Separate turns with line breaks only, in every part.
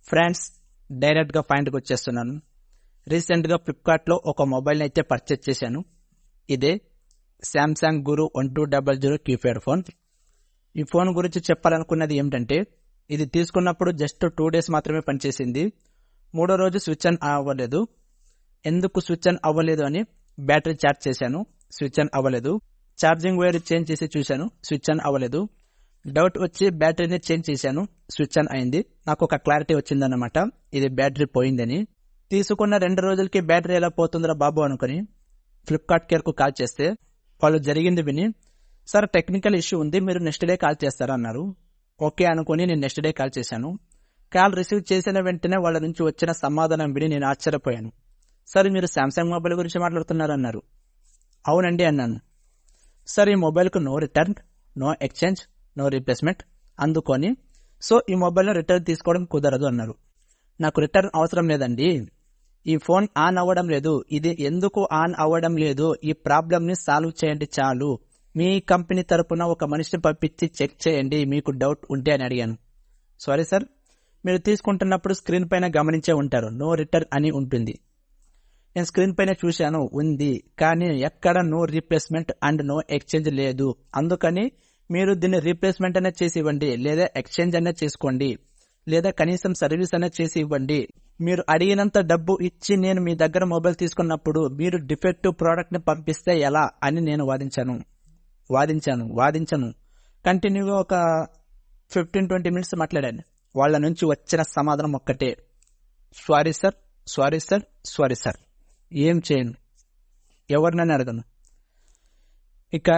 Friends, డైరెక్ట్గా పాయింట్కి వచ్చేస్తున్నాను. రీసెంట్గా ఫ్లిప్కార్ట్లో ఒక మొబైల్ని అయితే పర్చేజ్ చేశాను. ఇదే శాంసంగ్ గురు 1200 కీప్యాడ్ ఫోన్. ఈ ఫోన్ గురించి చెప్పాలనుకున్నది ఏమిటంటే, ఇది తీసుకున్నప్పుడు జస్ట్ 2 days మాత్రమే పనిచేసింది. 3వ రోజు స్విచ్ ఆన్ అవ్వలేదు. ఎందుకు స్విచ్ ఆన్ అవ్వలేదు అని బ్యాటరీ ఛార్జ్ చేశాను, స్విచ్ ఆన్ అవ్వలేదు. ఛార్జింగ్ వైర్ చేంజ్ చేసి చూశాను, స్విచ్ ఆన్ అవ్వలేదు. డౌట్ వచ్చి బ్యాటరీని చేంజ్ చేశాను, స్విచ్ ఆన్ అయింది. నాకు ఒక క్లారిటీ వచ్చిందన్నమాట, ఇది బ్యాటరీ పోయిందని. తీసుకున్న 2 రోజులకి బ్యాటరీ ఎలా పోతుందిరా బాబు అనుకుని ఫ్లిప్కార్ట్ కేర్కు కాల్ చేస్తే వాళ్ళు జరిగింది విని, సార్ టెక్నికల్ ఇష్యూ ఉంది, మీరు నెక్స్ట్ డే కాల్ చేస్తారా అన్నారు. ఓకే అనుకుని నేను నెక్స్ట్ డే కాల్ చేశాను. కాల్ రిసీవ్ చేసిన వెంటనే వాళ్ళ నుంచి వచ్చిన సమాధానం విని నేను ఆశ్చర్యపోయాను. సార్ మీరు శాంసంగ్ మొబైల్ గురించి మాట్లాడుతున్నారు అన్నారు. అవునండి అన్నాను. సార్ ఈ మొబైల్కు no return, no exchange, no replacement, అందుకొని సో ఈ మొబైల్ను రిటర్న్ తీసుకోవడం కుదరదు అన్నారు. నాకు రిటర్న్ అవసరం లేదండి, ఈ ఫోన్ ఆన్ అవ్వడం లేదు, ఇది ఎందుకు ఆన్ అవ్వడం లేదు, ఈ ప్రాబ్లమ్ని సాల్వ్ చేయండి చాలు, మీ కంపెనీ తరపున ఒక మనిషిని పంపించి చెక్ చేయండి మీకు డౌట్ ఉంటే అని అడిగాను. సారీ సార్, మీరు తీసుకుంటున్నప్పుడు స్క్రీన్ పైన గమనించే ఉంటారు, నో రిటర్న్ అని ఉంటుంది. నేను స్క్రీన్ పైన చూశాను, ఉంది, కానీ ఎక్కడ no replacement and no exchange లేదు. అందుకని మీరు దీన్ని రీప్లేస్మెంట్ అనేది చేసి ఇవ్వండి, లేదా ఎక్స్చేంజ్ అనేది చేసుకోండి, లేదా కనీసం సర్వీస్ అనేది చేసి ఇవ్వండి. మీరు అడిగినంత డబ్బు ఇచ్చి నేను మీ దగ్గర మొబైల్ తీసుకున్నప్పుడు మీరు డిఫెక్టివ్ ప్రోడక్ట్ ని పంపిస్తే ఎలా అని నేను వాదించాను. కంటిన్యూగా ఒక 15-20 minutes మాట్లాడాను. వాళ్ళ నుంచి వచ్చిన సమాధానం ఒక్కటే, sorry sir, sorry sir, sorry sir. ఏం చేయను, ఎవరినని అడగను. ఇక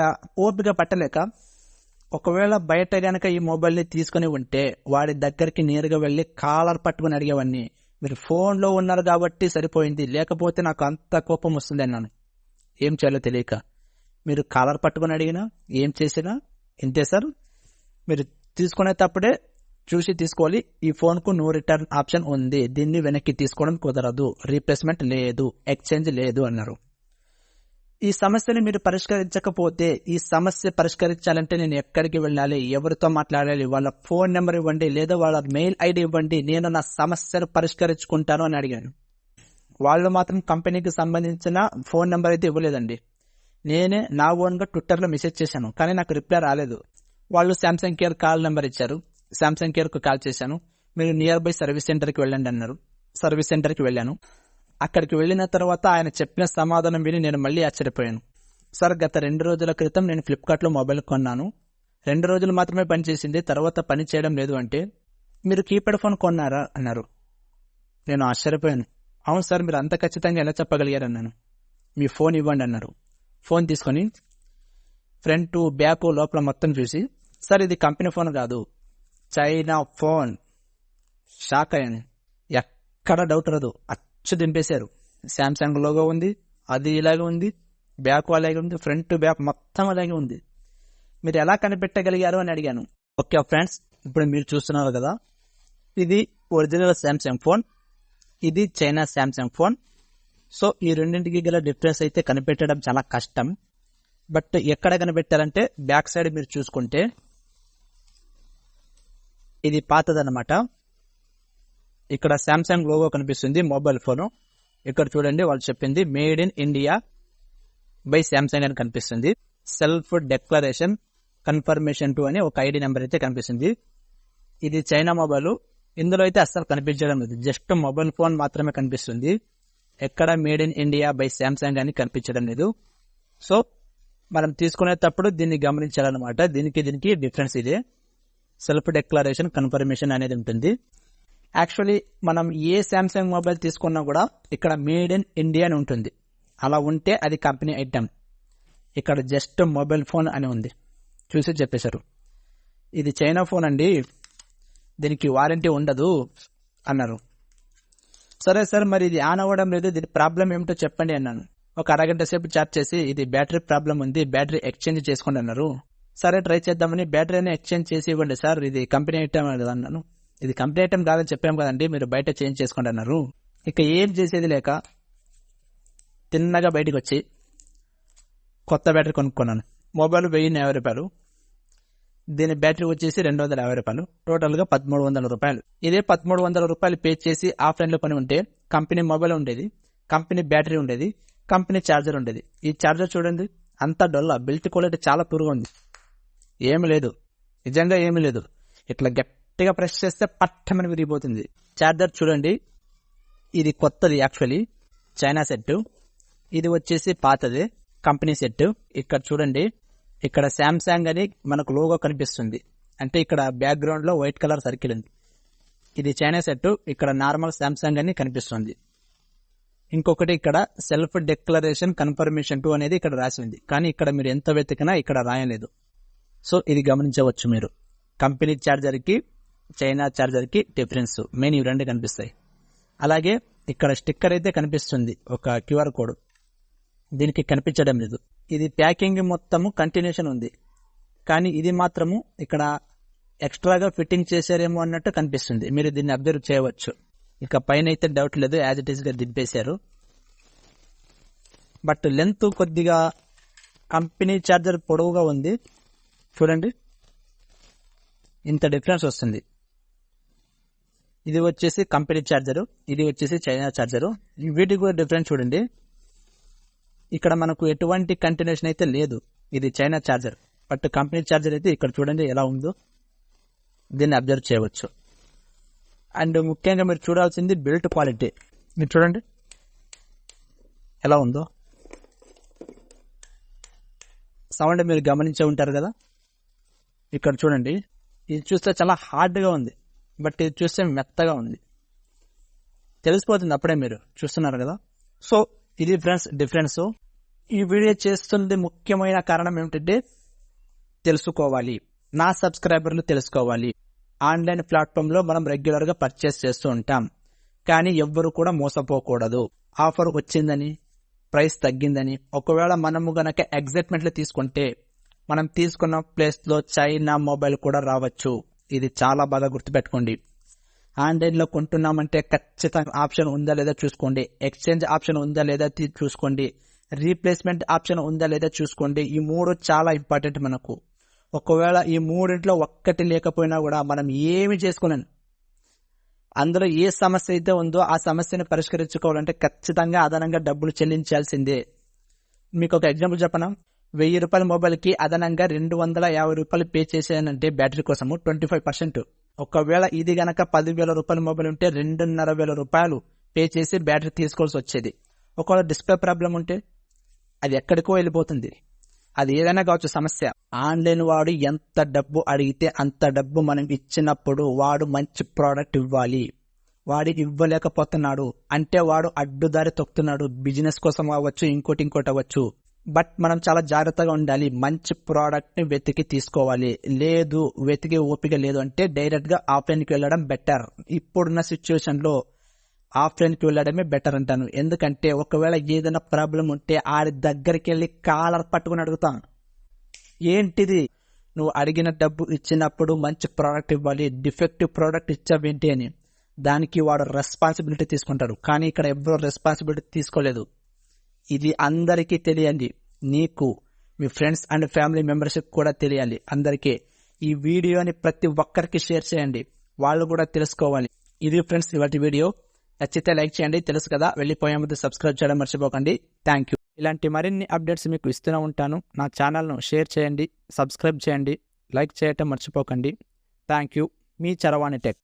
ఓపిక పట్టలేక, ఒకవేళ బయట గనక ఈ మొబైల్ని తీసుకుని ఉంటే వాడి దగ్గరికి నేరుగా వెళ్ళి కాలర్ పట్టుకుని అడిగేవాడిని. మీరు ఫోన్లో ఉన్నారు కాబట్టి సరిపోయింది, లేకపోతే నాకు అంత కోపం వస్తుంది అన్నాను. ఏం చేయాలో తెలియక, మీరు కాలర్ పట్టుకుని అడిగినా ఏం చేసినా ఇంతే సార్, మీరు తీసుకునేటప్పుడే చూసి తీసుకోవాలి, ఈ ఫోన్కు నో రిటర్న్ ఆప్షన్ ఉంది, దీన్ని వెనక్కి తీసుకోవడం కుదరదు, రీప్లేస్మెంట్ లేదు, ఎక్స్చేంజ్ లేదు అన్నారు. ఈ సమస్యని మీరు పరిష్కరించకపోతే, ఈ సమస్య పరిష్కరించాలంటే నేను ఎక్కడికి వెళ్ళాలి, ఎవరితో మాట్లాడాలి, వాళ్ళ ఫోన్ నెంబర్ ఇవ్వండి, లేదా వాళ్ళ మెయిల్ ఐడి ఇవ్వండి, నేను నా సమస్యను పరిష్కరించుకుంటాను అని అడిగాను. వాళ్ళు మాత్రం కంపెనీకి సంబంధించిన ఫోన్ నెంబర్ అయితే ఇవ్వలేదండి. నేనే నా ఓన్గా ట్విట్టర్లో మెసేజ్ చేశాను, కానీ నాకు రిప్లై రాలేదు. వాళ్ళు శాంసంగ్ కేర్ కాల్ నెంబర్ ఇచ్చారు, శాంసంగ్ కేర్కు కాల్ చేశాను. మీరు నియర్ బై సర్వీస్ సెంటర్కి వెళ్ళండి అన్నారు. సర్వీస్ సెంటర్కి వెళ్ళాను. అక్కడికి వెళ్ళిన తర్వాత ఆయన చెప్పిన సమాధానం విని నేను మళ్ళీ ఆశ్చర్యపోయాను. సార్, గత 2 రోజుల క్రితం నేను ఫ్లిప్కార్ట్లో మొబైల్ కొన్నాను, 2 రోజులు మాత్రమే పనిచేసింది, తర్వాత పని చేయడం లేదు అంటే మీరు కీప్యాడ్ ఫోన్ కొన్నారా అన్నారు. నేను ఆశ్చర్యపోయాను. అవును సార్, మీరు అంత ఖచ్చితంగా ఎలా చెప్పగలిగారు అన్నాను. మీ ఫోన్ ఇవ్వండి అన్నారు. ఫోన్ తీసుకొని ఫ్రంట్ బ్యాక్ లోపల మొత్తం చూసి, సార్ ఇది కంపెనీ ఫోన్ కాదు, చైనా ఫోన్. షాక్ అయ్యాను. ఎక్కడ డౌట్ రాదు, అచ్చు దింపేశారు. శాంసంగ్ లోగో ఉంది, అది ఇలాగే ఉంది, బ్యాక్ అలాగే ఉంది, ఫ్రంట్ బ్యాక్ మొత్తం అలాగే ఉంది. మీరు ఎలా కనిపెట్టగలిగారు అని అడిగాను. ఓకే ఫ్రెండ్స్, ఇప్పుడు మీరు చూస్తున్నారు కదా, ఇది ఒరిజినల్ శాంసంగ్ ఫోన్, ఇది చైనా శాంసంగ్ ఫోన్. సో ఈ రెండింటికి గల డిఫరెన్స్ అయితే కనిపెట్టడం చాలా కష్టం. బట్ ఎక్కడ కనిపెట్టారంటే, బ్యాక్ సైడ్ మీరు చూసుకుంటే ఇది పాతదన్నమాట. ఇక్కడ శాంసంగ్ లోగో కనిపిస్తుంది, మొబైల్ ఫోను. ఇక్కడ చూడండి, వాళ్ళు చెప్పింది made in India by Samsung అని కనిపిస్తుంది. సెల్ఫ్ డెక్లరేషన్ కన్ఫర్మేషన్ 2 అని ఒక ఐడి నెంబర్ అయితే కనిపిస్తుంది. ఇది చైనా మొబైల్. ఇందులో అయితే అస్సలు కనిపించడం లేదు, జస్ట్ మొబైల్ ఫోన్ మాత్రమే కనిపిస్తుంది. ఎక్కడ made in India by Samsung అని కనిపించడం లేదు. సో మనం తీసుకునేటప్పుడు దీన్ని గమనించాలన్నమాట. దీనికి డిఫరెన్స్ ఇదే, సెల్ఫ్ డెక్లరేషన్ కన్ఫర్మేషన్ అనేది ఉంటుంది. యాక్చువల్లీ మనం ఏ శాంసంగ్ మొబైల్ తీసుకున్నా కూడా ఇక్కడ మేడ్ ఇన్ ఇండియా అని ఉంటుంది. అలా ఉంటే అది కంపెనీ ఐటమ్. ఇక్కడ జస్ట్ మొబైల్ ఫోన్ అని ఉంది, చూసి చెప్పేశారు. ఇది చైనా ఫోన్ అండి, దీనికి వారంటీ ఉండదు అన్నారు. సరే సార్, మరి ఇది ఆన్ అవ్వడం లేదు, దీని ప్రాబ్లం ఏమిటో చెప్పండి అన్నాను. ఒక అరగంట సేపు చాట్ చేసి, ఇది బ్యాటరీ ప్రాబ్లం ఉంది, బ్యాటరీ ఎక్స్చేంజ్ చేసుకోండి అన్నారు. సరే ట్రై చేద్దామని బ్యాటరీని ఎక్స్చేంజ్ చేసి ఇవ్వండి సార్, ఇది కంపెనీ ఐటమ్ కదా అన్నాను. ఇది కంపెనీ ఐటమ్ కాదని చెప్పాం కదండి, మీరు బయట చేంజ్ చేసుకోండి అన్నారు. ఇక ఏం చేసేది లేక తిన్నగా బయటకు వచ్చి కొత్త బ్యాటరీ కొనుక్కున్నాను. మొబైల్ 1050 రూపాయలు. దీని బ్యాటరీ వచ్చేసి 250 రూపాయలు, టోటల్గా 1300 రూపాయలు. ఇదే 1300 రూపాయలు పే చేసి ఆఫ్లైన్లో కొని ఉంటే కంపెనీ మొబైల్ ఉండేది, కంపెనీ బ్యాటరీ ఉండేది, కంపెనీ ఛార్జర్ ఉండేది. ఈ ఛార్జర్ చూడండి అంత డొల్ల, బిల్ట్ క్వాలిటీ చాలా పురుగు ఉంది, ఏమి లేదు, నిజంగా ఏమీ లేదు. ఇట్లా గట్టిగా ప్రెస్ చేస్తే పట్టమని విరిగిపోతుంది. ఛార్జర్ చూడండి, ఇది కొత్తది, యాక్చువల్లీ చైనా సెట్. ఇది వచ్చేసి పాతది కంపెనీ సెట్. ఇక్కడ చూడండి, ఇక్కడ శాంసంగ్ అని మనకు లోగో కనిపిస్తుంది, అంటే ఇక్కడ బ్యాక్గ్రౌండ్ లో వైట్ కలర్ సర్కిల్ ఉంది. ఇది చైనా సెట్, ఇక్కడ నార్మల్ శాంసంగ్ అని కనిపిస్తుంది. ఇంకొకటి ఇక్కడ సెల్ఫ్ డిక్లరేషన్ కన్ఫర్మేషన్ 2 అనేది ఇక్కడ రాసి ఉంది, కానీ ఇక్కడ మీరు ఎంత వెతికినా ఇక్కడ రాయలేదు. సో ఇది గమనించవచ్చు మీరు. కంపెనీ ఛార్జర్ కి చైనా ఛార్జర్ కి డిఫరెన్స్ మెయిన్ ఇవి రెండు కనిపిస్తాయి. అలాగే ఇక్కడ స్టిక్కర్ అయితే కనిపిస్తుంది, ఒక QR కోడ్, దీనికి కనిపించడం లేదు. ఇది ప్యాకింగ్ మొత్తము కంటిన్యూషన్ ఉంది, కానీ ఇది మాత్రము ఇక్కడ ఎక్స్ట్రాగా ఫిట్టింగ్ చేశారేమో అన్నట్టు కనిపిస్తుంది. మీరు దీన్ని అబ్జర్వ్ చేయవచ్చు. ఇక పైన అయితే డౌట్ లేదు, యాజ్ ఇట్ ఈస్ గా దింపేశారు. బట్ లెంత్ కొద్దిగా కంపెనీ ఛార్జర్ పొడవుగా ఉంది చూడండి, ఇంత డిఫరెన్స్ వస్తుంది. ఇది వచ్చేసి కంపెనీ ఛార్జరు, ఇది వచ్చేసి చైనా ఛార్జరు. వీటికి కూడా డిఫరెన్స్ చూడండి, ఇక్కడ మనకు ఎటువంటి కంటిన్యూషన్ అయితే లేదు. ఇది China charger, but company charger అయితే ఇక్కడ చూడండి ఎలా ఉందో, దీన్ని అబ్జర్వ్ చేయవచ్చు. అండ్ ముఖ్యంగా మీరు చూడాల్సింది బిల్ట్ క్వాలిటీ. మీరు చూడండి ఎలా ఉందో, సౌండ్ మీరు గమనించే ఉంటారు కదా. ఇక్కడ చూడండి, ఇది చూస్తే చాలా హార్డ్గా ఉంది, బట్ ఇది చూస్తే మెత్తగా ఉంది, తెలిసిపోతుంది అప్పుడే, మీరు చూస్తున్నారు కదా. సో ఇది ఫ్రెండ్స్ డిఫరెన్స్. ఈ వీడియో చేస్తున్నది ముఖ్యమైన కారణం ఏమిటంటే తెలుసుకోవాలి, నా సబ్స్క్రైబర్లు తెలుసుకోవాలి. ఆన్లైన్ ప్లాట్ఫామ్లో మనం రెగ్యులర్గా పర్చేస్ చేస్తూ ఉంటాం, కానీ ఎవ్వరు కూడా మోసపోకూడదు. ఆఫర్ వచ్చిందని, ప్రైస్ తగ్గిందని, ఒకవేళ మనము గనక ఎగ్జైట్మెంట్లో తీసుకుంటే మనం తీసుకున్న ప్లేస్లో చైనా మొబైల్ కూడా రావచ్చు. ఇది చాలా బాగా గుర్తుపెట్టుకోండి. ఆన్లైన్లో కొంటున్నామంటే ఖచ్చితంగా ఆప్షన్ ఉందా లేదా చూసుకోండి, ఎక్స్చేంజ్ ఆప్షన్ ఉందా లేదా చూసుకోండి, రీప్లేస్మెంట్ ఆప్షన్ ఉందా లేదా చూసుకోండి. ఈ మూడు చాలా ఇంపార్టెంట్ మనకు. ఒకవేళ ఈ మూడింట్లో ఒక్కటి లేకపోయినా కూడా మనం ఏమి చేసుకోలేను. అందులో ఏ సమస్య అయితే ఉందో ఆ సమస్యను పరిష్కరించుకోవాలంటే ఖచ్చితంగా అదనంగా డబ్బులు చెల్లించాల్సిందే. మీకు ఒక ఎగ్జాంపుల్ చెప్పనా, 1000 రూపాయల మొబైల్కి అదనంగా 250 రూపాయలు పే చేశానంటే బ్యాటరీ కోసము 25%. ఒకవేళ ఇది గనక 10,000 రూపాయల మొబైల్ ఉంటే 2,500 రూపాయలు పే చేసి బ్యాటరీ తీసుకోవాల్సి వచ్చేది. ఒకవేళ డిస్ప్లే ప్రాబ్లం ఉంటే అది ఎక్కడికో వెళ్ళిపోతుంది. అది ఏదైనా కావచ్చు సమస్య. ఆన్లైన్ వాడు ఎంత డబ్బు అడిగితే అంత డబ్బు మనం ఇచ్చినప్పుడు వాడు మంచి ప్రోడక్ట్ ఇవ్వాలి. వాడు ఇవ్వలేకపోతున్నాడు అంటే వాడు అడ్డుదారి తొక్కుతున్నాడు. బిజినెస్ కోసం అవ్వచ్చు, ఇంకోటి అవ్వచ్చు. బట్ మనం చాలా జాగ్రత్తగా ఉండాలి. మంచి ప్రోడక్ట్ ని వెతికి తీసుకోవాలి. లేదు వెతికి ఓపిక లేదు అంటే డైరెక్ట్ గా ఆఫ్లైన్కి వెళ్ళడం బెటర్. ఇప్పుడున్న సిచ్యువేషన్ లో ఆఫ్లైన్కి వెళ్ళడమే బెటర్ అంటాను. ఎందుకంటే ఒకవేళ ఏదైనా ప్రాబ్లం ఉంటే ఆడి దగ్గరికి వెళ్ళి కాలర్ పట్టుకుని అడుగుతాను, ఏంటిది నువ్వు అడిగిన డబ్బు ఇచ్చినప్పుడు మంచి ప్రోడక్ట్ ఇవ్వాలి, డిఫెక్టివ్ ప్రోడక్ట్ ఇచ్చావేంటి అని. దానికి వాడు రెస్పాన్సిబిలిటీ తీసుకుంటాడు, కానీ ఇక్కడ ఎవరో రెస్పాన్సిబిలిటీ తీసుకోలేదు. ఇది అందరికీ తెలియండి, నీకు, మీ ఫ్రెండ్స్ అండ్ ఫ్యామిలీ మెంబర్షిప్ కూడా తెలియాలి అందరికీ. ఈ వీడియోని ప్రతి ఒక్కరికి షేర్ చేయండి, వాళ్ళు కూడా తెలుసుకోవాలి. ఇది ఫ్రెండ్స్ ఇవాటి వీడియో. నచ్చితే లైక్ చేయండి, తెలుసు కదా. వెళ్ళిపోయే ముందు సబ్స్క్రైబ్ చేయడం మర్చిపోకండి. Thank you. ఇలాంటి మరిన్ని అప్డేట్స్ మీకు ఇస్తూనే ఉంటాను. నా ఛానల్ను షేర్ చేయండి, సబ్స్క్రైబ్ చేయండి, లైక్ చేయటం మర్చిపోకండి. Thank you. మీ చరవాణి టెక్.